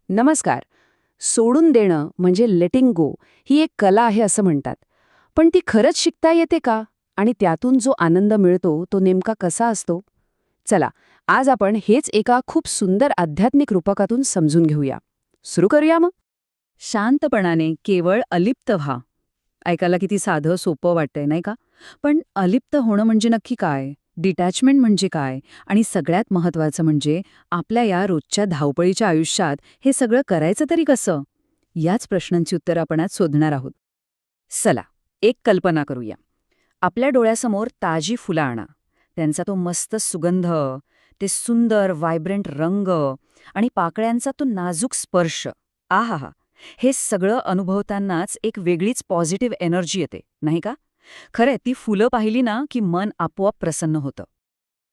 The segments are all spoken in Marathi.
नमस्कार. सोडून देणं म्हणजे लेटिंग गो ही एक कला आहे असं म्हणतात. पण ती खरंच शिकता येते का? आणि त्यातून जो आनंद मिळतो तो नेमका कसा असतो? चला, आज आपण हेच एका खूप सुंदर आध्यात्मिक रूपकातून समजून घेऊया. सुरू करूया मग. शांतपणाने केवळ अलिप्त व्हा. ऐकायला किती साधं सोपं वाटतंय नाही का? पण अलिप्त होणं म्हणजे नक्की काय? डिटॅचमेंट म्हणजे काय? आणि सगळ्यात महत्त्वाचं म्हणजे आपल्या या रोजच्या धावपळीच्या आयुष्यात हे सगळं करायचं तरी कसं? याच प्रश्नांची उत्तरं आपण आज शोधणार आहोत. चला, एक कल्पना करूया. आपल्या डोळ्यासमोर ताजी फुलं आणा. त्यांचा तो मस्त सुगंध, ते सुंदर व्हायब्रंट रंग आणि पाकळ्यांचा तो नाजूक स्पर्श. आहाहा! हे सगळं अनुभवतानाच एक वेगळीच पॉझिटिव्ह एनर्जी येते, नाही का? खरंय, ती फुलं पाहिली ना की मन आपोआप प्रसन्न होतं.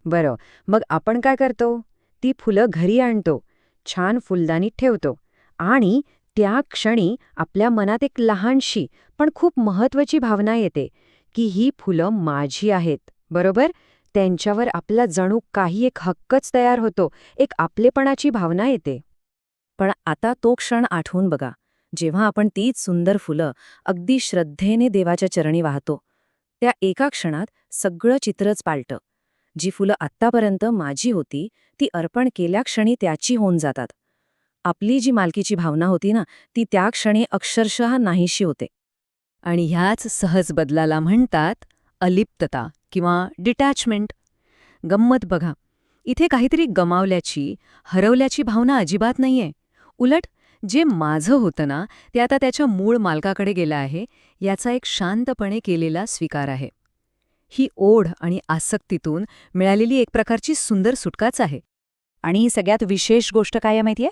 बरं, मग आपण काय करतो? ती फुलं घरी आणतो, छान फुलदाणीत ठेवतो आणि त्या क्षणी आपल्या मनात एक लहानशी पण खूप महत्वाची भावना येते की ही फुलं माझी आहेत, बरोबर? त्यांच्यावर आपला जणू काही एक हक्कच तयार होतो, एक आपलेपणाची भावना येते. पण आता तो क्षण आठवून बघा, जेव्हा आपण तीच सुंदर फुलं अगदी श्रद्धेने देवाच्या चरणी वाहतो. त्या एका क्षणात सगळं चित्रच पालटं. जी फुलं आत्तापर्यंत माझी होती, ती अर्पण केल्या क्षणी त्याची होऊन जातात. आपली जी मालकीची भावना होती ना, ती त्या क्षणी अक्षरशः नाहीशी होते. आणि ह्याच सहज बदलाला म्हणतात अलिप्तता किंवा डिटॅचमेंट. गंमत बघा, इथे काहीतरी गमावल्याची, हरवल्याची भावना अजिबात नाहीये. उलट जे माझं होतं ना, ते आता त्याच्या मूळ मालकाकडे गेलं आहे, याचा एक शांतपणे केलेला स्वीकार आहे. ही ओढ आणि आसक्तीतून मिळालेली एक प्रकारची सुंदर सुटकाच आहे. आणि सगळ्यात विशेष गोष्ट काय आहे माहितीये?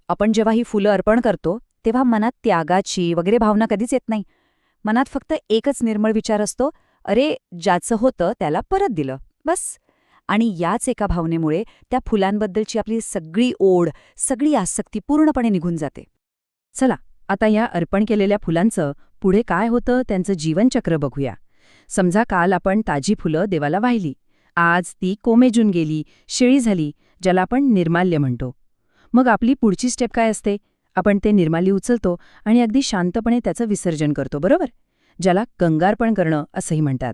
आपण जेव्हा ही फुलं अर्पण करतो, तेव्हा मनात त्यागाची वगैरे भावना कधीच येत नाही. मनात फक्त एकच निर्मळ विचार असतो, अरे, ज्याचं होतं त्याला परत दिलं, बस. आणि याच एका भावनेमुळे त्या फुलांबद्दलची आपली सगळी ओढ, सगळी आसक्ती पूर्णपणे निघून जाते. चला, आता या अर्पण केलेल्या फुलांचं पुढे काय होतं त्यांचं जीवनचक्र बघूया. समजा काल आपण ताजी फुलं देवाला वाहिली. आज ती कोमेजून गेली, शिळी झाली, ज्याला आपण निर्माल्य म्हणतो. मग आपली पुढची स्टेप काय असते? आपण ते निर्माल्य उचलतो आणि अगदी शांतपणे त्याचं विसर्जन करतो, बरोबर? ज्याला गंगार्पण करणं असंही म्हणतात.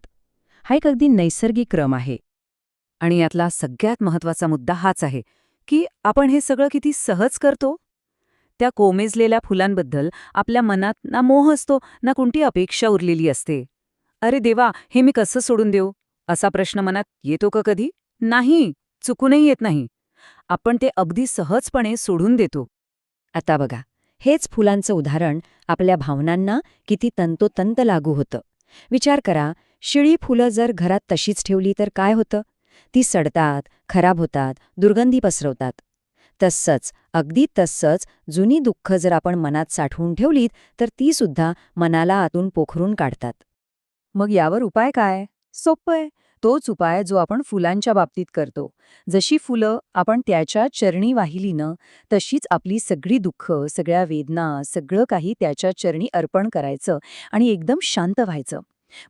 हा एक अगदी नैसर्गिक क्रम आहे. आणि यातला सगळ्यात महत्त्वाचा मुद्दा हाच आहे की आपण हे सगळं किती सहज करतो. त्या कोमेजलेल्या फुलांबद्दल आपल्या मनात ना मोह असतो, ना कोणती अपेक्षा उरलेली असते. अरे देवा, हे मी कसं सोडून देऊ? असा प्रश्न मनात येतो का कधी? नाही, चुकूनही येत नाही. आपण ते अगदी सहजपणे सोडून देतो. आता बघा, हेच फुलांचं उदाहरण आपल्या भावनांना किती तंतोतंत लागू होतं. विचार करा, शिळी फुलं जर घरात तशीच ठेवली तर काय होतं? ती सडतात, खराब होतात, दुर्गंधी पसरवतात. तसंच, अगदी तसंच जुनी दुःख जर आपण मनात साठवून ठेवलीत तर ती सुद्धा मनाला आतून पोखरून काढतात. मग यावर उपाय काय? सोपं आहे. तोच उपाय जो आपण फुलांच्या बाबतीत करतो. जशी फुलं आपण त्याच्या चरणी वाहिली ना, तशीच आपली सगळी दुःख, सगळ्या वेदना, सगळं काही त्याच्या चरणी अर्पण करायचं आणि एकदम शांत व्हायचं.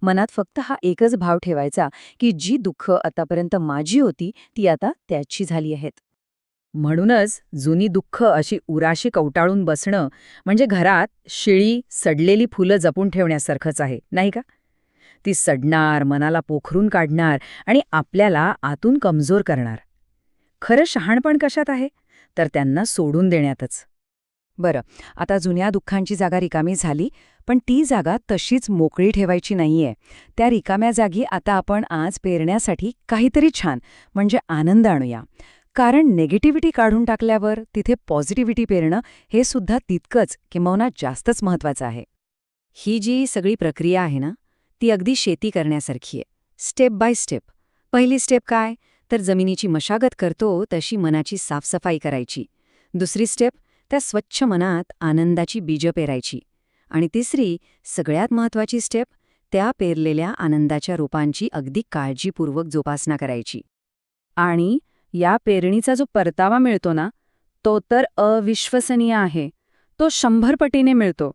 मनात फक्त हा एकच भाव ठेवायचा की जी दुःख आतापर्यंत माझी होती ती आता त्याची झाली आहेत. म्हणूनच जुनी दुःख अशी उराशी कवटाळून बसणं म्हणजे घरात शिळी, सडलेली फुलं जपून ठेवण्यासारखंच आहे, नाही का? ती सडणार, मनाला पोखरून काढणार आणि आपल्याला आतून कमजोर करणार. खरं शहाणपण कशात आहे? तर त्यांना सोडून देण्यातच. बरं, आता जुन्या दुःखांची जागा रिकामी झाली, पण ती जागा तशीच मोकळी ठेवायची नाहीये. त्या रिकाम्या जागी आता आपण आज पेरण्यासाठी काहीतरी छान, म्हणजे आनंद आणूया. कारण निगेटिव्हिटी काढून टाकल्यावर तिथे पॉझिटिव्हिटी पेरणं हे सुद्धा तितकंच किंबहुना जास्तच महत्त्वाचं आहे. ही जी सगळी प्रक्रिया आहे ना, ती अगदी शेती करण्यासारखी आहे. Step by step. पहिली स्टेप काय? तर जमिनीची मशागत करतो तशी मनाची साफसफाई करायची. दुसरी स्टेप, त्या स्वच्छ मनात आनंदाची बीजं पेरायची. आणि तिसरी, सगळ्यात महत्त्वाची स्टेप, त्या पेरलेल्या आनंदाच्या रोपांची अगदी काळजीपूर्वक जोपासना करायची. आणि या पेरणीचा जो परतावा मिळतो ना, तो तर अविश्वसनीय आहे. तो 100 पटीने मिळतो.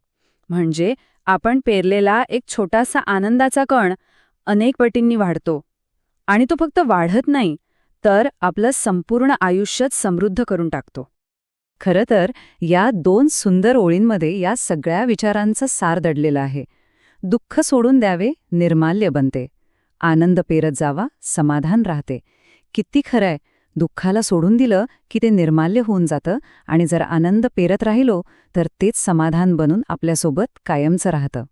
म्हणजे आपण पेरलेला एक छोटासा आनंदाचा कण अनेक पटींनी वाढतो. आणि तो फक्त वाढत नाही, तर आपलं संपूर्ण आयुष्यच समृद्ध करून टाकतो. खरं तर या 2 सुंदर ओळींमध्ये या सगळ्या विचारांचं सार दडलेलं आहे. दुःख सोडून द्यावे, निर्माल्य बनते. आनंद पेरत जावा, समाधान राहते. किती खरंय, दुःखाला सोडून दिलं की ते निर्माल्य होऊन जातं आणि जर आनंद पेरत राहिलो तर तेच समाधान बनून आपल्यासोबत कायमचं राहतं.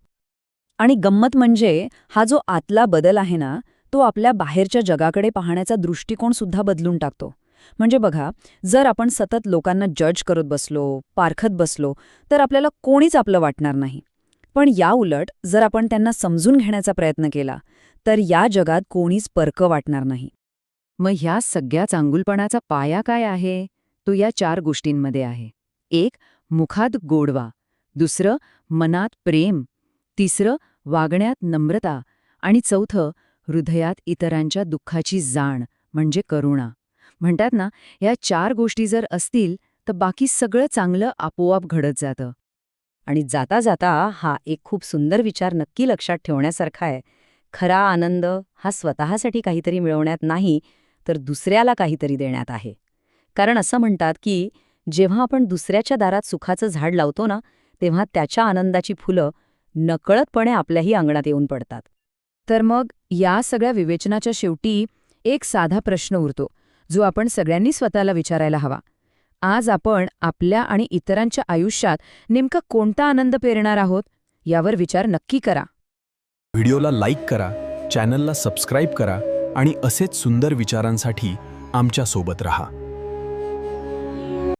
आणि गंमत म्हणजे हा जो आतला बदल आहे ना, तो आपल्या बाहेरच्या जगाकडे पाहण्याचा दृष्टिकोन सुद्धा बदलून टाकतो. म्हणजे बघा, जर आपण सतत लोकांना जज करत बसलो, पारखत बसलो, तर आपल्याला कोणीच आपलं वाटणार नाही. पण याउलट जर आपण त्यांना समजून घेण्याचा प्रयत्न केला, तर या जगात कोणीच परकं वाटणार नाही. मग ह्या सगळ्या चांगुलपणाचा पाया काय आहे? तो या 4 गोष्टींमध्ये आहे. 1. मुखात गोडवा. 2. मनात प्रेम. 3. वागण्यात नम्रता. आणि 4. हृदयात इतरांच्या दुःखाची जाण म्हणजे करुणा. म्हणतात ना, या 4 गोष्टी जर असतील तर बाकी सगळं चांगलं आपोआप घडत जातं. आणि जाता जाता हा एक खूप सुंदर विचार नक्की लक्षात ठेवण्यासारखा आहे. खरा आनंद हा स्वतःसाठी काहीतरी मिळवण्यात नाही, तर दुसऱ्याला काहीतरी देण्यात आहे. कारण असं म्हणतात की जेव्हा आपण दुसऱ्याच्या दारात सुखाचं झाड लावतो ना, तेव्हा त्याच्या आनंदाची फुलं नकळतपणे आपल्याही अंगणात येऊन पडतात. तर मग या सगळ्या विवेचनाच्या शेवटी एक साधा प्रश्न उरतो, जो आपण सगळ्यांनी स्वतःला विचारायला हवा. आज आपण आपल्या आणि इतरांच्या आयुष्यात नेमका कोणता आनंद पेरणार आहोत, यावर विचार नक्की करा. व्हिडिओला लाईक करा, चॅनलला सबस्क्राईब करा आणि असेच सुंदर विचारांसाठी आमच्या सोबत रहा.